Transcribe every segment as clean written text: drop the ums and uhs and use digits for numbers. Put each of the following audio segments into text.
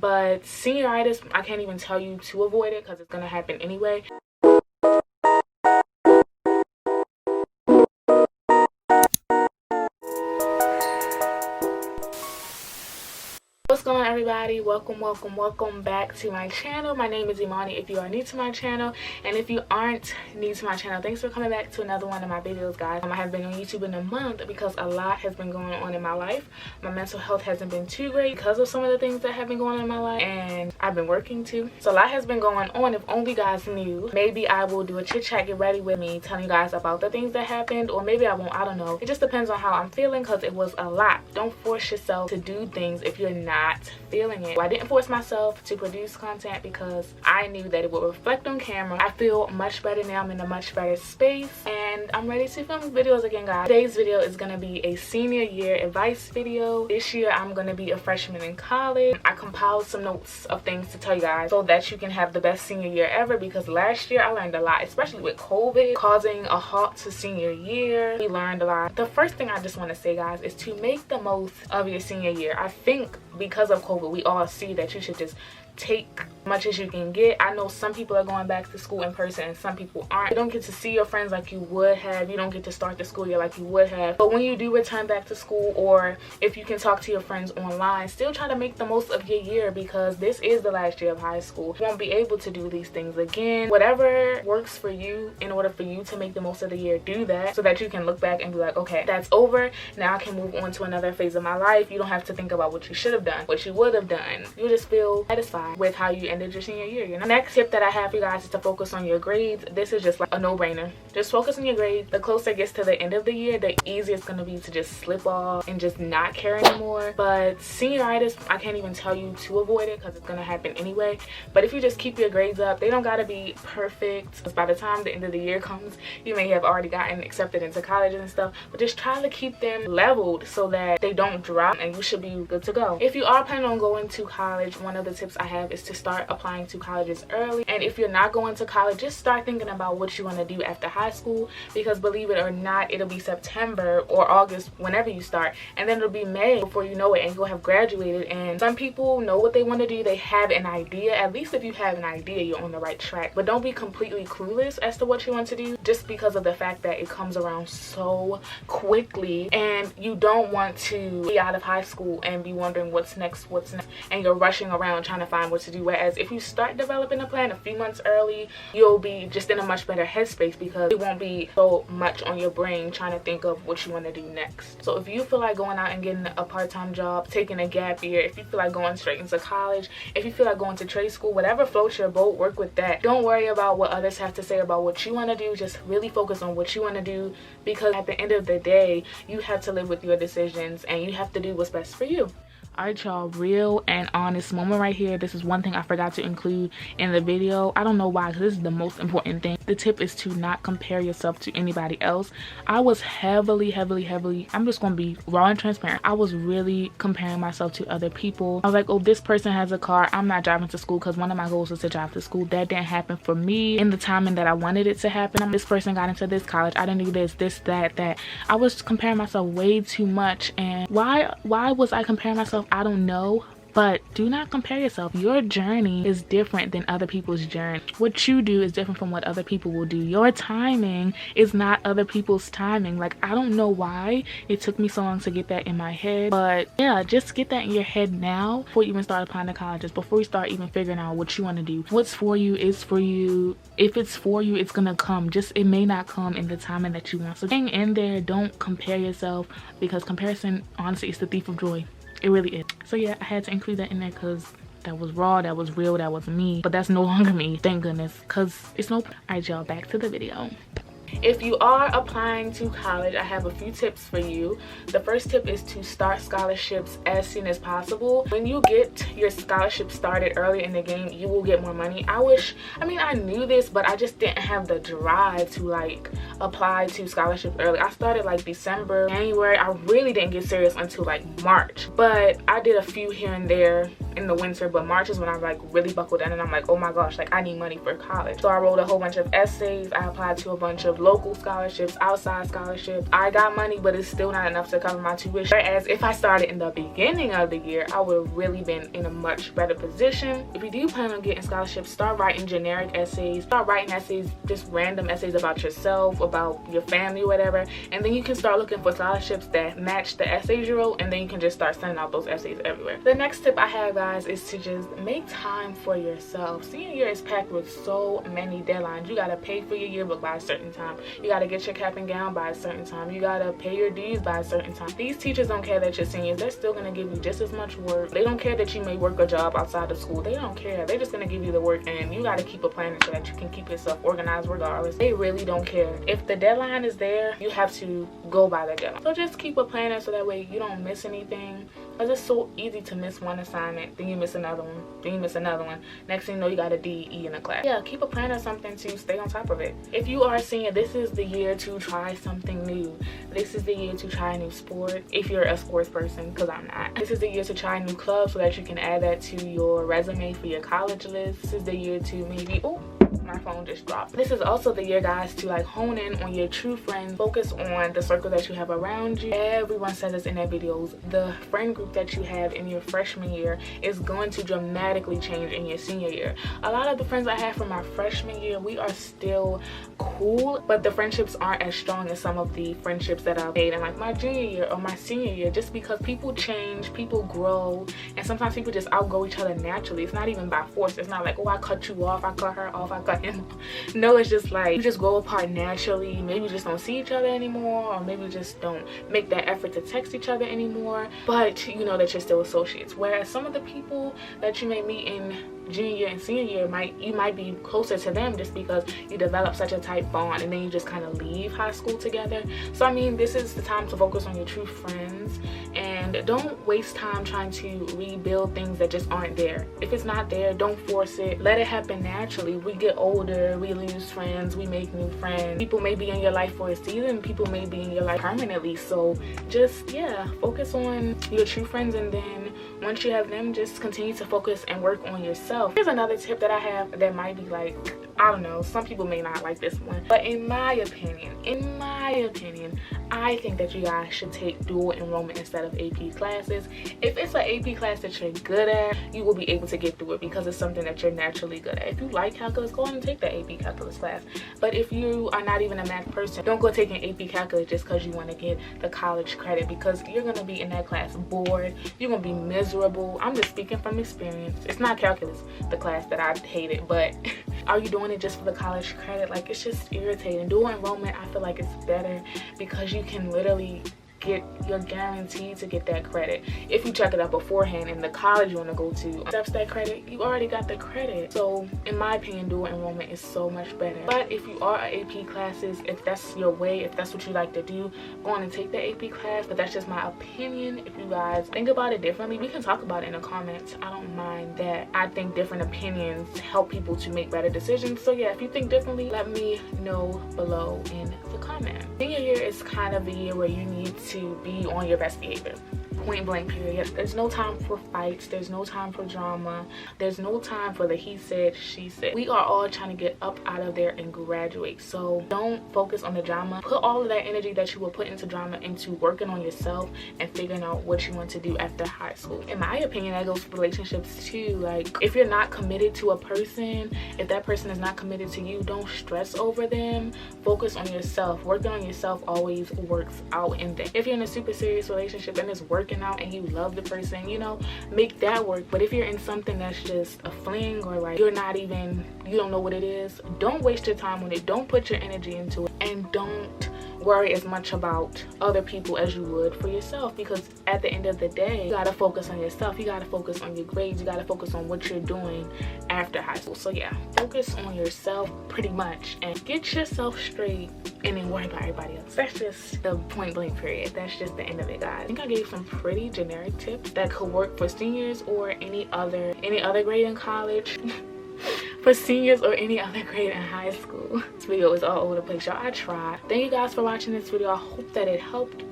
But senioritis, I can't even tell you to avoid it because it's going to happen anyway. What's going on, everybody? Welcome back to my channel. My name is Imani if you are new to my channel, and if you aren't new to my channel, thanks for coming back to another one of my videos, guys. I haven't been on YouTube in a month because a lot has been going on in my life. My mental health hasn't been too great because of some of the things that have been going on in my life, and I've been working too, so a lot has been going on. If only you guys knew. Maybe I will do a chit chat, get ready with me, telling you guys about the things that happened, or maybe I won't. I don't know. It just depends on how I'm feeling because it was a lot. Don't force yourself to do things if you're not feeling it. Well, I didn't force myself to produce content because I knew that it would reflect on camera. I feel much better now. I'm in a much better space and I'm ready to film videos again, guys. Today's video is going to be a senior year advice video. This year I'm going to be a freshman in college. I compiled some notes of things to tell you guys so that you can have the best senior year ever, because last year I learned a lot, especially with COVID causing a halt to senior year. We learned a lot. The first thing I just want to say, guys, is to make the most of your senior year. I think because of COVID, we all see that you should just take as much as you can get. I know some people are going back to school in person and some people aren't. You don't get to see your friends like you would have. You don't get to start the school year like you would have. But when you do return back to school, or if you can talk to your friends online, still try to make the most of your year, because this is the last year of high school. You won't be able to do these things again. Whatever works for you, in order for you to make the most of the year, do that so that you can look back and be like, okay, that's over. Now I can move on to another phase of my life. You don't have to think about what you should have done, what you would have done. You just feel satisfied with how you ended your senior year. The next tip that I have for you guys is to focus on your grades. This is just like a no-brainer. Just focus on your grades. The closer it gets to the end of the year, the easier it's going to be to just slip off and just not care anymore. But senioritis, I can't even tell you to avoid it because it's going to happen anyway. But if you just keep your grades up, they don't got to be perfect, because by the time the end of the year comes, you may have already gotten accepted into college and stuff. But just try to keep them leveled so that they don't drop, and you should be good to go. If you are planning on going to college, one of the tips I have is to start applying to colleges early. And if you're not going to college, just start thinking about what you want to do after high school, because believe it or not, it'll be September or August whenever you start, and then it'll be May before you know it and you'll have graduated. And some people know what they want to do. They have an idea. At least if you have an idea, you're on the right track. But don't be completely clueless as to what you want to do, just because of the fact that it comes around so quickly, and you don't want to be out of high school and be wondering what's next, and you're rushing around trying to find what to do. Whereas if you start developing a plan a few months early, you'll be just in a much better headspace, because it won't be so much on your brain trying to think of what you want to do next. So if you feel like going out and getting a part-time job, taking a gap year, if you feel like going straight into college, if you feel like going to trade school, whatever floats your boat, work with that. Don't worry about what others have to say about what you want to do. Just really focus on what you want to do, because at the end of the day, you have to live with your decisions and you have to do what's best for you. Alright, y'all, real and honest moment right here. This is one thing I forgot to include in the video. I don't know why, because this is the most important thing. The tip is to not compare yourself to anybody else. I was heavily, I'm just gonna be raw and transparent. I was really comparing myself to other people. I was like, oh, this person has a car, I'm not driving to school, because one of my goals was to drive to school. That didn't happen for me in the timing that I wanted it to happen. This person got into this college, I didn't do this, that. I was comparing myself way too much. And why was I comparing myself? I don't know, but do not compare yourself. Your journey is different than other people's journey. What you do is different from what other people will do. Your timing is not other people's timing. Like, I don't know why it took me so long to get that in my head, but yeah, just get that in your head now before you even start applying to colleges, before you start even figuring out what you want to do. What's for you is for you. If it's for you, it's gonna come. Just, it may not come in the timing that you want. So hang in there. Don't compare yourself, because comparison, honestly, is the thief of joy. It really is. So yeah, I had to include that in there because that was raw, that was real, that was me. But that's no longer me, thank goodness, because it's no. Alright, y'all, back to the video. If you are applying to college, I have a few tips for you. The first tip is to start scholarships as soon as possible. When you get your scholarship started early in the game, you will get more money. I knew this, but I just didn't have the drive to like apply to scholarships early. I started like December, January. I really didn't get serious until like March, but I did a few here and there in the winter. But March is when I like really buckled in, and I'm like, oh my gosh, like I need money for college. So I wrote a whole bunch of essays. I applied to a bunch of have local scholarships, outside scholarships. I got money, but it's still not enough to cover my tuition. Whereas if I started in the beginning of the year, I would have really been in a much better position. If you do plan on getting scholarships, start writing generic essays. Start writing essays, just random essays about yourself, about your family, whatever. And then you can start looking for scholarships that match the essays you wrote, and then you can just start sending out those essays everywhere. The next tip I have, guys, is to just make time for yourself. Senior year is packed with so many deadlines. You gotta pay for your yearbook by a certain time. You gotta get your cap and gown by a certain time. You gotta pay your dues by a certain time. These teachers don't care that you're seniors. They're still gonna give you just as much work. They don't care that you may work a job outside of school. They don't care. They're just gonna give you the work, and you gotta keep a plan so that you can keep yourself organized regardless. They really don't care. If the deadline is there, you have to go by the deadline. So just keep a planner so that way you don't miss anything. Because it's so easy to miss one assignment, then you miss another one, then you miss another one. Next thing you know, you got a DE in a class. Yeah, keep a plan or something to stay on top of it. If you are a senior, this is the year to try something new. This is the year to try a new sport, if you're a sports person, because I'm not. This is the year to try a new club so that you can add that to your resume for your college list. This is the year to maybe, oh, my phone just dropped. This is also the year, guys, to like hone in on your true friends. Focus on the circle that you have around you. Everyone says this in their videos. The friend group that you have in your freshman year is going to dramatically change in your senior year. A lot of the friends I have from my freshman year, we are still cool, but the friendships aren't as strong as some of the friendships that I've made in like my junior year or my senior year, just because people change, people grow, and sometimes people just outgrow each other naturally. It's not even by force. It's not like, oh, I cut you off, I cut her off, I cut him off. No, it's just like you just grow apart naturally. Maybe you just don't see each other anymore, or maybe you just don't make that effort to text each other anymore, but you know that you're still associates. Whereas some of the people that you may meet in junior year and senior year, you might be closer to them just because you develop such a tight bond, and then you just kind of leave high school together. So I mean, this is the time to focus on your true friends, and don't waste time trying to rebuild things that just aren't there. If it's not there, don't force it. Let it happen naturally. We get older, we lose friends, we make new friends. People may be in your life for a season, people may be in your life permanently. So just, yeah, focus on your true friends, and then once you have them, just continue to focus and work on yourself. Here's another tip that I have that might be like, I don't know, some people may not like this one, but in my opinion, I think that you guys should take dual enrollment instead of AP classes. If it's an AP class that you're good at, you will be able to get through it because it's something that you're naturally good at. If you like calculus, go ahead and take the AP calculus class. But if you are not even a math person, don't go taking AP calculus just because you want to get the college credit, because you're going to be in that class bored. You're going to be miserable. I'm just speaking from experience. It's not calculus, the class that I hated, but are you doing it just for the college credit? Like, it's just irritating. Dual enrollment, I feel like it's better because you can literally you're guaranteed to get that credit. If you check it out beforehand in the college you want to go to accepts that credit, you already got the credit. So in my opinion, dual enrollment is so much better. But if you are AP classes, if that's your way, if that's what you like to do, go on and take the AP class. But that's just my opinion. If you guys think about it differently, we can talk about it in the comments. I don't mind that. I think different opinions help people to make better decisions. So yeah, if you think differently, let me know below in the comments. Senior year is kind of the year where you need to be on your best behavior. Point blank period. There's no time for fights. There's no time for drama. There's no time for the he said, she said. We are all trying to get up out of there and graduate. So don't focus on the drama. Put all of that energy that you will put into drama into working on yourself and figuring out what you want to do after high school. In my opinion, that goes for relationships too. Like, if you're not committed to a person, if that person is not committed to you, don't stress over them. Focus on yourself. Working on yourself always works out in there. If you're in a super serious relationship and it's working out and you love the person, you know, make that work. But if you're in something that's just a fling, or like you don't know what it is, don't waste your time on it. Don't put your energy into it, and don't worry as much about other people as you would for yourself, because at the end of the day, you gotta focus on yourself. You gotta focus on your grades. You gotta focus on what you're doing after high school. So yeah, focus on yourself pretty much and get yourself straight, and then worry about everybody else. That's just the point blank period. That's just the end of it, guys. I think I gave some pretty generic tips that could work for seniors or any other grade in college. For seniors or any other grade in high school. This video is all over the place, y'all. I tried. Thank you guys for watching this video. I hope that it helped.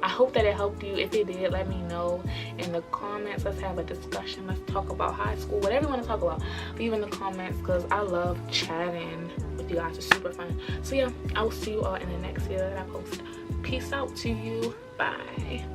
I hope that it helped you. If it did, let me know in the comments. Let's have a discussion. Let's talk about high school. Whatever you want to talk about, leave in the comments, because I love chatting with with you guys. It's super fun. So yeah, I will see you all in the next video that I post. Peace out to you. Bye.